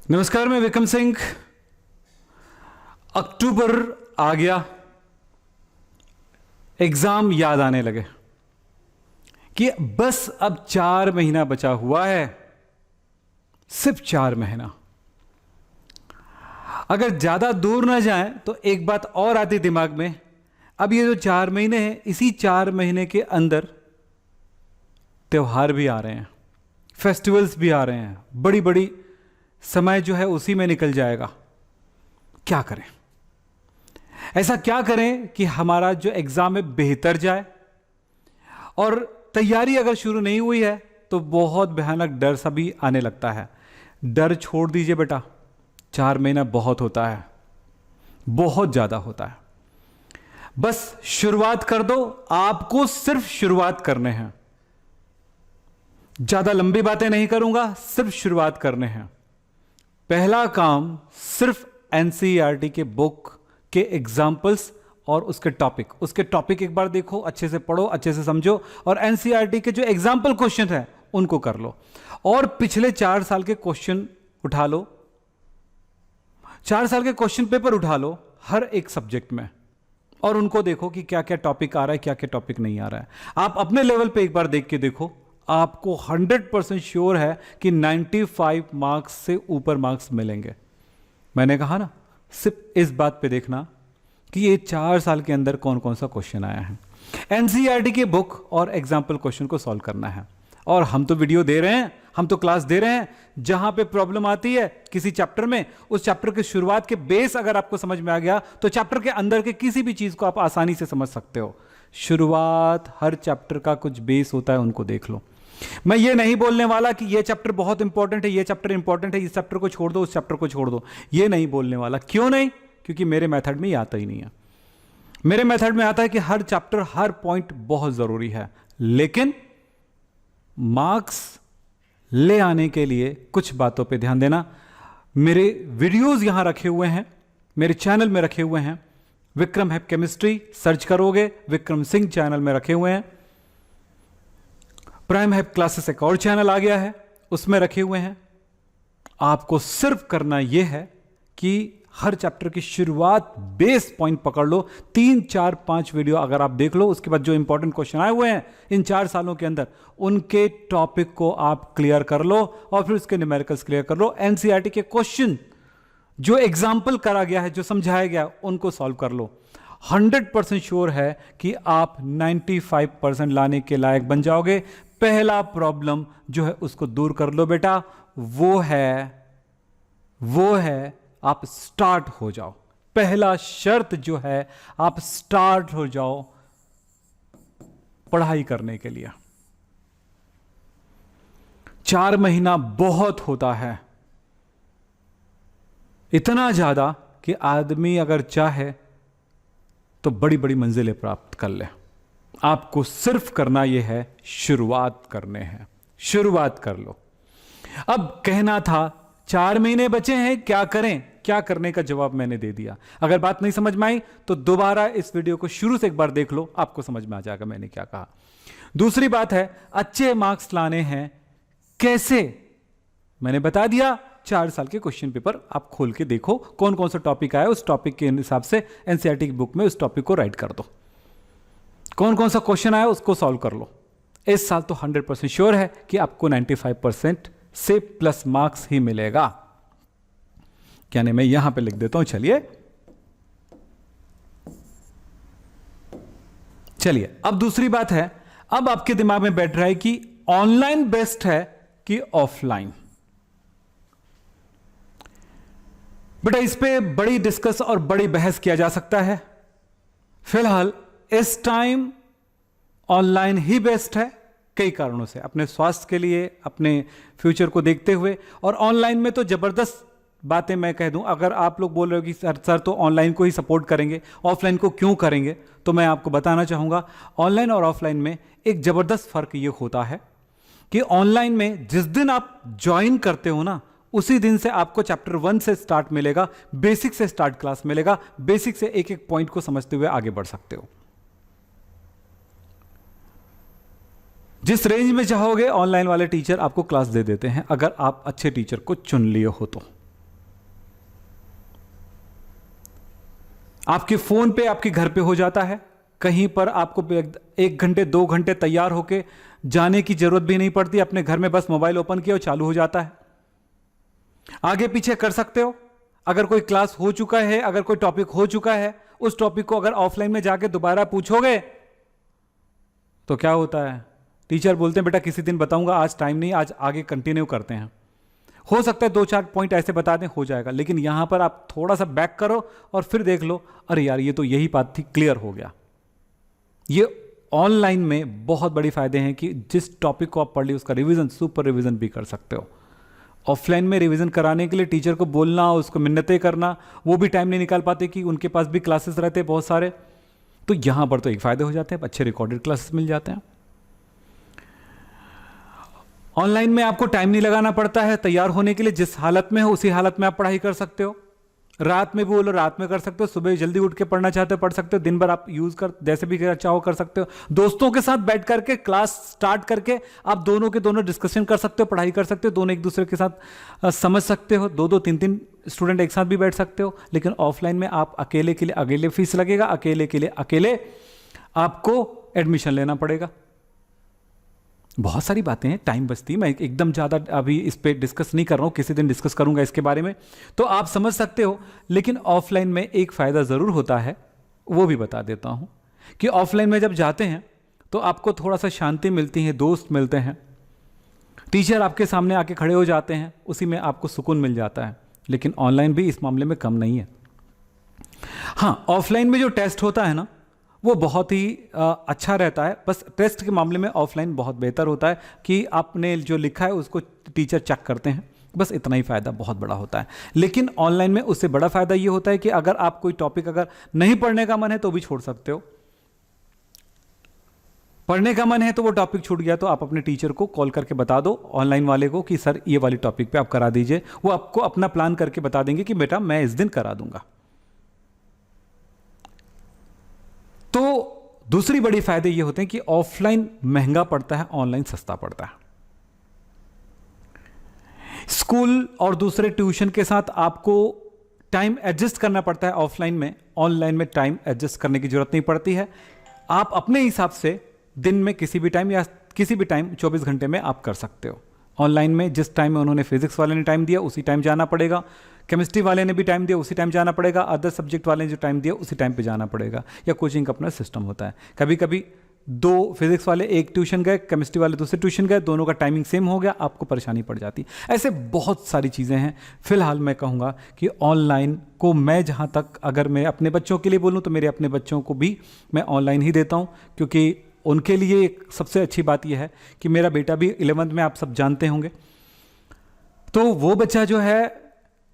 नमस्कार, मैं विक्रम सिंह। अक्टूबर आ गया, एग्जाम याद आने लगे कि बस अब 4 महीना बचा हुआ है, सिर्फ 4 महीना। अगर ज्यादा दूर ना जाए तो एक बात और आती दिमाग में, अब ये जो 4 महीने हैं, इसी 4 महीने के अंदर त्योहार भी आ रहे हैं, फेस्टिवल्स भी आ रहे हैं, बड़ी बड़ी समय जो है उसी में निकल जाएगा। क्या करें? ऐसा क्या करें कि हमारा जो एग्जाम है बेहतर जाए? और तैयारी अगर शुरू नहीं हुई है तो बहुत भयानक डर सा भी आने लगता है। डर छोड़ दीजिए बेटा, 4 महीना बहुत होता है, बहुत ज्यादा होता है। बस शुरुआत कर दो, आपको सिर्फ शुरुआत करने हैं। ज्यादा लंबी बातें नहीं करूंगा, सिर्फ शुरुआत करने हैं। पहला काम, सिर्फ एनसीईआरटी के बुक के एग्जाम्पल्स और उसके टॉपिक एक बार देखो, अच्छे से पढ़ो, अच्छे से समझो, और एनसीईआरटी के जो एग्जाम्पल क्वेश्चन है उनको कर लो, और पिछले 4 साल के क्वेश्चन उठा लो, 4 साल के क्वेश्चन पेपर उठा लो हर एक सब्जेक्ट में, और उनको देखो कि क्या क्या टॉपिक आ रहा है, क्या क्या टॉपिक नहीं आ रहा है। आप अपने लेवल पे एक बार देख के देखो, आपको 100% श्योर है कि 95 मार्क्स से ऊपर मार्क्स मिलेंगे। मैंने कहा ना, सिर्फ इस बात पे देखना कि ये 4 साल के अंदर कौन कौन सा क्वेश्चन आया है। एनसीईआरटी के बुक और एग्जाम्पल क्वेश्चन को सॉल्व करना है। और हम तो वीडियो दे रहे हैं, हम तो क्लास दे रहे हैं। जहां पे प्रॉब्लम आती है किसी चैप्टर में, उस चैप्टर की शुरुआत के बेस अगर आपको समझ में आ गया तो चैप्टर के अंदर के किसी भी चीज को आप आसानी से समझ सकते हो। शुरुआत, हर चैप्टर का कुछ बेस होता है, उनको देख लो। मैं ये नहीं बोलने वाला कि ये चैप्टर बहुत इंपॉर्टेंट है, ये चैप्टर इंपॉर्टेंट है, इस चैप्टर को छोड़ दो, उस चैप्टर को छोड़ दो, ये नहीं बोलने वाला। क्यों नहीं? क्योंकि मेरे मेथड में ये आता ही नहीं है। मेरे मेथड में आता है कि हर चैप्टर, हर पॉइंट बहुत जरूरी है, लेकिन मार्क्स ले आने के लिए कुछ बातों पे ध्यान देना। मेरे वीडियोस यहां रखे हुए हैं, मेरे चैनल में रखे हुए हैं। विक्रम हैप केमिस्ट्री सर्च करोगे, विक्रम सिंह चैनल में रखे हुए हैं। प्राइम हैप क्लासेस एक और चैनल आ गया है, उसमें रखे हुए हैं। आपको सिर्फ करना यह है कि हर चैप्टर की शुरुआत, बेस पॉइंट पकड़ लो। 3, 4, 5 वीडियो अगर आप देख लो, उसके बाद जो इंपॉर्टेंट क्वेश्चन आए हुए हैं इन 4 सालों के अंदर, उनके टॉपिक को आप क्लियर कर लो, और फिर उसके न्यूमेरिकल्स क्लियर कर लो। एनसीईआरटी के क्वेश्चन जो एग्जाम्पल करा गया है, जो समझाया गया, उनको सॉल्व कर लो। 100% श्योर है कि आप 95% लाने के लायक बन जाओगे। पहला प्रॉब्लम जो है उसको दूर कर लो बेटा, वो है आप स्टार्ट हो जाओ। पहला शर्त जो है, आप स्टार्ट हो जाओ पढ़ाई करने के लिए। 4 महीना बहुत होता है, इतना ज्यादा कि आदमी अगर चाहे तो बड़ी बड़ी मंजिलें प्राप्त कर ले। आपको सिर्फ करना यह है, शुरुआत करने हैं, शुरुआत कर लो। अब कहना था 4 महीने बचे हैं, क्या करें? क्या करने का जवाब मैंने दे दिया। अगर बात नहीं समझ में आई तो दोबारा इस वीडियो को शुरू से एक बार देख लो, आपको समझ में आ जाएगा मैंने क्या कहा। दूसरी बात है, अच्छे मार्क्स लाने हैं कैसे? मैंने बता दिया, 4 साल के क्वेश्चन पेपर आप खोल के देखो, कौन कौन सा टॉपिक आया, उस टॉपिक के हिसाब से एनसीईआरटी की बुक में उस टॉपिक को राइट कर दो। कौन कौन सा क्वेश्चन आया उसको सॉल्व कर लो। इस साल तो 100% श्योर है कि आपको 95% से प्लस मार्क्स ही मिलेगा। यानी मैं यहां पे लिख देता हूं, चलिए। अब दूसरी बात है, अब आपके दिमाग में बैठ रहा है कि ऑनलाइन बेस्ट है कि ऑफलाइन। बेटा, इस पे बड़ी डिस्कस और बड़ी बहस किया जा सकता है। फिलहाल इस टाइम ऑनलाइन ही बेस्ट है, कई कारणों से, अपने स्वास्थ्य के लिए, अपने फ्यूचर को देखते हुए। और ऑनलाइन में तो जबरदस्त बातें मैं कह दूं, अगर आप लोग बोल रहे हो कि सर तो ऑनलाइन को ही सपोर्ट करेंगे, ऑफलाइन को क्यों करेंगे, तो मैं आपको बताना चाहूंगा, ऑनलाइन और ऑफलाइन में एक जबरदस्त फर्क ये होता है कि ऑनलाइन में जिस दिन आप ज्वाइन करते हो ना, उसी दिन से आपको चैप्टर 1 से स्टार्ट मिलेगा, बेसिक से स्टार्ट क्लास मिलेगा, बेसिक से एक एक पॉइंट को समझते हुए आगे बढ़ सकते हो। जिस रेंज में चाहोगे ऑनलाइन वाले टीचर आपको क्लास दे देते हैं, अगर आप अच्छे टीचर को चुन लिए हो तो। आपके फ़ोन पे, आपके घर पे हो जाता है। कहीं पर आपको 1 घंटे 2 घंटे तैयार होके जाने की जरूरत भी नहीं पड़ती, अपने घर में बस मोबाइल ओपन किया और चालू हो जाता है। आगे पीछे कर सकते हो। अगर कोई क्लास हो चुका है, अगर कोई टॉपिक हो चुका है, उस टॉपिक को अगर ऑफलाइन में जाके दोबारा पूछोगे तो क्या होता है, टीचर बोलते हैं बेटा किसी दिन बताऊंगा, आज टाइम नहीं, आज आगे कंटिन्यू करते हैं। हो सकता है 2-4 पॉइंट ऐसे बता दें, हो जाएगा, लेकिन यहां पर आप थोड़ा सा बैक करो और फिर देख लो, अरे यार ये तो यही बात थी, क्लियर हो गया। ये ऑनलाइन में बहुत बड़ी फायदे हैं कि जिस टॉपिक को आप पढ़ लिए उसका रिवीजन, सुपर रिवीजन भी कर सकते हो। ऑफलाइन में रिवीजन कराने के लिए टीचर को बोलना, उसको मिन्नतें करना, वो भी टाइम नहीं निकाल पाते कि उनके पास भी क्लासेस रहते हैं बहुत सारे। तो यहां पर तो एक फायदे हो जाते हैं, अच्छे रिकॉर्डेड क्लासेस मिल जाते हैं। ऑनलाइन में आपको टाइम नहीं लगाना पड़ता है तैयार होने के लिए, जिस हालत में हो उसी हालत में आप पढ़ाई कर सकते हो। रात में भी बोलो रात में कर सकते हो, सुबह जल्दी उठ के पढ़ना चाहते हो पढ़ सकते हो, दिन भर आप यूज कर जैसे भी चाहो कर सकते हो। दोस्तों के साथ बैठ करके क्लास स्टार्ट करके आप दोनों के दोनों डिस्कशन कर सकते हो, पढ़ाई कर सकते हो, दोनों एक दूसरे के साथ समझ सकते हो। 2-2 3-3 स्टूडेंट एक साथ भी बैठ सकते हो। लेकिन ऑफलाइन में आप अकेले के लिए अकेले फीस लगेगा, अकेले के लिए अकेले आपको एडमिशन लेना पड़ेगा। बहुत सारी बातें हैं, टाइम बचती है। मैं एकदम ज़्यादा अभी इस पे डिस्कस नहीं कर रहा हूँ, किसी दिन डिस्कस करूँगा इसके बारे में, तो आप समझ सकते हो। लेकिन ऑफलाइन में एक फ़ायदा ज़रूर होता है, वो भी बता देता हूँ कि ऑफलाइन में जब जाते हैं तो आपको थोड़ा सा शांति मिलती है, दोस्त मिलते हैं, टीचर आपके सामने आके खड़े हो जाते हैं, उसी में आपको सुकून मिल जाता है। लेकिन ऑनलाइन भी इस मामले में कम नहीं है। हाँ, ऑफलाइन में जो टेस्ट होता है ना, वो बहुत ही अच्छा रहता है। बस टेस्ट के मामले में ऑफलाइन बहुत बेहतर होता है कि आपने जो लिखा है उसको टीचर चेक करते हैं, बस इतना ही फ़ायदा बहुत बड़ा होता है। लेकिन ऑनलाइन में उससे बड़ा फ़ायदा ये होता है कि अगर आप कोई टॉपिक अगर नहीं पढ़ने का मन है तो भी छोड़ सकते हो। पढ़ने का मन है तो वो टॉपिक छूट गया तो आप अपने टीचर को कॉल करके बता दो, ऑनलाइन वाले को, कि सर ये वाली टॉपिक पे आप करा दीजिए। वो आपको अपना प्लान करके बता देंगे कि बेटा मैं इस दिन करा दूंगा। तो दूसरी बड़ी फायदे ये होते हैं कि ऑफलाइन महंगा पड़ता है, ऑनलाइन सस्ता पड़ता है। स्कूल और दूसरे ट्यूशन के साथ आपको टाइम एडजस्ट करना पड़ता है ऑफलाइन में, ऑनलाइन में टाइम एडजस्ट करने की जरूरत नहीं पड़ती है। आप अपने हिसाब से दिन में किसी भी टाइम या किसी भी टाइम 24 घंटे में आप कर सकते हो। ऑनलाइन में जिस टाइम में उन्होंने फिजिक्स वाले ने टाइम दिया उसी टाइम जाना पड़ेगा, केमिस्ट्री वाले ने भी टाइम दिया उसी टाइम जाना पड़ेगा, अदर सब्जेक्ट वाले ने जो टाइम दिया उसी टाइम पे जाना पड़ेगा। या कोचिंग का अपना सिस्टम होता है। कभी कभी 2 फिजिक्स वाले एक ट्यूशन गए, केमिस्ट्री वाले दूसरे ट्यूशन गए, दोनों का टाइमिंग सेम हो गया, आपको परेशानी पड़ जाती। ऐसे बहुत सारी चीज़ें हैं। फिलहाल मैं कहूँगा कि ऑनलाइन को मैं जहाँ तक अगर मैं अपने बच्चों के लिए बोलूँ तो मेरे अपने बच्चों को भी मैं ऑनलाइन ही देता हूँ, क्योंकि उनके लिए एक सबसे अच्छी बात यह है कि मेरा बेटा भी 11th में, आप सब जानते होंगे, तो वो बच्चा जो है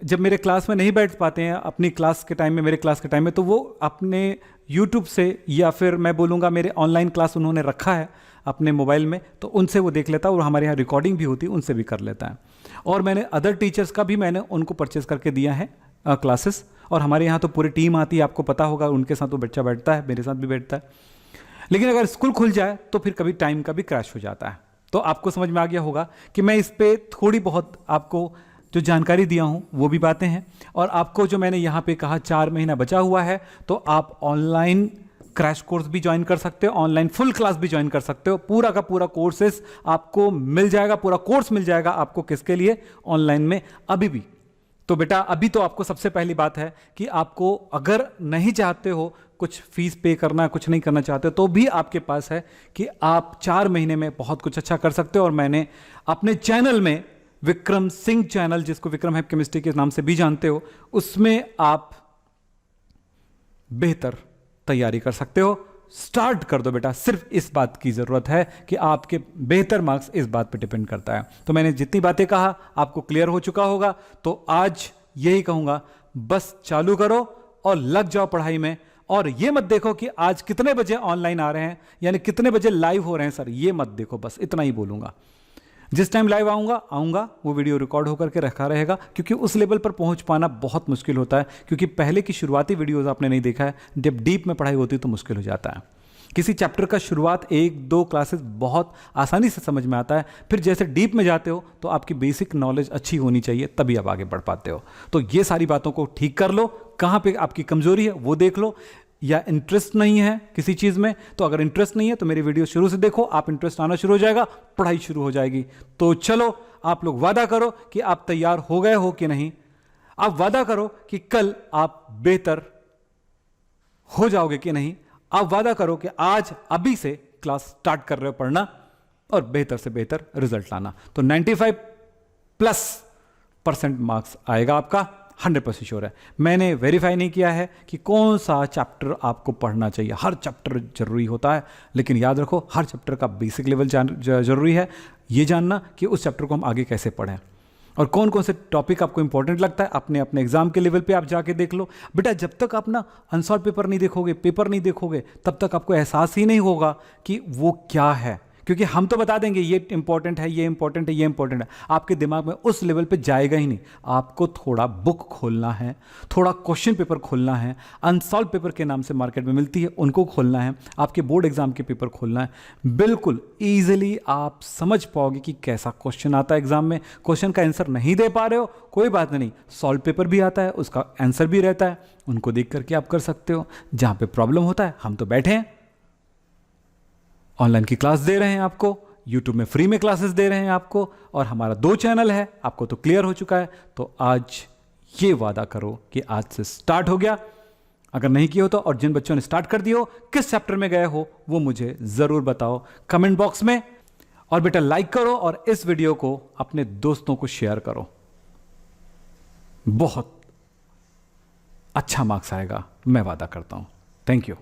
जब मेरे क्लास में नहीं बैठ पाते हैं अपनी क्लास के टाइम में, मेरे क्लास के टाइम में, तो वो अपने YouTube से या फिर मैं बोलूँगा मेरे ऑनलाइन क्लास उन्होंने रखा है अपने मोबाइल में, तो उनसे वो देख लेता है और हमारे यहाँ रिकॉर्डिंग भी होती है, उनसे भी कर लेता है। और मैंने अदर टीचर्स का भी मैंने उनको परचेस करके दिया है क्लासेस, और हमारे यहाँ तो पूरी टीम आती है, आपको पता होगा, उनके साथ वो बच्चा बैठता है, मेरे साथ भी बैठता है। लेकिन अगर स्कूल खुल जाए तो फिर कभी टाइम का भी क्रैश हो जाता है। तो आपको समझ में आ गया होगा कि मैं इस पे थोड़ी बहुत आपको जो जानकारी दिया हूं वो भी बातें हैं। और आपको जो मैंने यहाँ पे कहा 4 महीना बचा हुआ है, तो आप ऑनलाइन क्रैश कोर्स भी ज्वाइन कर सकते हो, ऑनलाइन फुल क्लास भी ज्वाइन कर सकते हो। पूरा का पूरा कोर्सेस आपको मिल जाएगा, पूरा कोर्स मिल जाएगा आपको। किसके लिए? ऑनलाइन में अभी भी। तो बेटा अभी तो आपको सबसे पहली बात है कि आपको अगर नहीं चाहते हो कुछ फीस पे करना, कुछ नहीं करना चाहते, तो भी आपके पास है कि आप 4 महीने में बहुत कुछ अच्छा कर सकते हो। और मैंने अपने चैनल में, विक्रम सिंह चैनल, जिसको विक्रम हैप केमिस्ट्री के नाम से भी जानते हो, उसमें आप बेहतर तैयारी कर सकते हो। स्टार्ट कर दो बेटा, सिर्फ इस बात की जरूरत है कि आपके बेहतर मार्क्स इस बात पे डिपेंड करता है। तो मैंने जितनी बातें कहा आपको क्लियर हो चुका होगा, तो आज यही कहूंगा, बस चालू करो और लग जाओ पढ़ाई में। और ये मत देखो कि आज कितने बजे ऑनलाइन आ रहे हैं, यानी कितने बजे लाइव हो रहे हैं सर, ये मत देखो, बस इतना ही बोलूंगा। जिस टाइम लाइव आऊंगा वो वीडियो रिकॉर्ड होकर के रखा रहेगा, क्योंकि उस लेवल पर पहुंच पाना बहुत मुश्किल होता है, क्योंकि पहले की शुरुआती वीडियोस आपने नहीं देखा है। जब डीप में पढ़ाई होती है तो मुश्किल हो जाता है। किसी चैप्टर का शुरुआत 1-2 क्लासेस बहुत आसानी से समझ में आता है, फिर जैसे डीप में जाते हो तो आपकी बेसिक नॉलेज अच्छी होनी चाहिए, तभी आप आगे बढ़ पाते हो। तो ये सारी बातों को ठीक कर लो, कहाँ पे आपकी कमजोरी है वो देख लो, या इंटरेस्ट नहीं है किसी चीज़ में, तो अगर इंटरेस्ट नहीं है तो मेरी वीडियो शुरू से देखो, आप इंटरेस्ट आना शुरू हो जाएगा, पढ़ाई शुरू हो जाएगी। तो चलो आप लोग वादा करो कि आप तैयार हो गए हो कि नहीं, आप वादा करो कि कल आप बेहतर हो जाओगे कि नहीं, आप वादा करो कि आज अभी से क्लास स्टार्ट कर रहे हो पढ़ना और बेहतर से बेहतर रिजल्ट लाना। तो 95+ मार्क्स आएगा आपका, 100% श्योर है। मैंने वेरीफाई नहीं किया है कि कौन सा चैप्टर आपको पढ़ना चाहिए, हर चैप्टर जरूरी होता है, लेकिन याद रखो हर चैप्टर का बेसिक लेवल जरूरी है, ये जानना कि उस चैप्टर को हम आगे कैसे पढ़ें और कौन कौन से टॉपिक आपको इंपॉर्टेंट लगता है। अपने अपने एग्जाम के लेवल पे आप जाके देख लो। बेटा जब तक आप ना आंसर पेपर नहीं देखोगे, पेपर नहीं देखोगे, तब तक आपको एहसास ही नहीं होगा कि वो क्या है, क्योंकि हम तो बता देंगे ये इंपॉर्टेंट है, ये इंपॉर्टेंट है, ये इंपॉर्टेंट है, आपके दिमाग में उस लेवल पे जाएगा ही नहीं। आपको थोड़ा बुक खोलना है, थोड़ा क्वेश्चन पेपर खोलना है, अनसॉल्व पेपर के नाम से मार्केट में मिलती है उनको खोलना है, आपके बोर्ड एग्जाम के पेपर खोलना है। बिल्कुल ईजिली आप समझ पाओगे कि कैसा क्वेश्चन आता है एग्जाम में। क्वेश्चन का आंसर नहीं दे पा रहे हो, कोई बात नहीं, सॉल्व पेपर भी आता है, उसका आंसर भी रहता है, उनको देख करके आप कर सकते हो। जहां पे प्रॉब्लम होता है हम तो बैठे हैं, ऑनलाइन की क्लास दे रहे हैं आपको, यूट्यूब में फ्री में क्लासेस दे रहे हैं आपको, और हमारा 2 चैनल है, आपको तो क्लियर हो चुका है। तो आज ये वादा करो कि आज से स्टार्ट हो गया, अगर नहीं किया हो तो, और जिन बच्चों ने स्टार्ट कर दिया हो, किस चैप्टर में गए हो वो मुझे जरूर बताओ कमेंट बॉक्स में। और बेटा लाइक करो और इस वीडियो को अपने दोस्तों को शेयर करो, बहुत अच्छा मार्क्स आएगा, मैं वादा करता हूं। Thank you.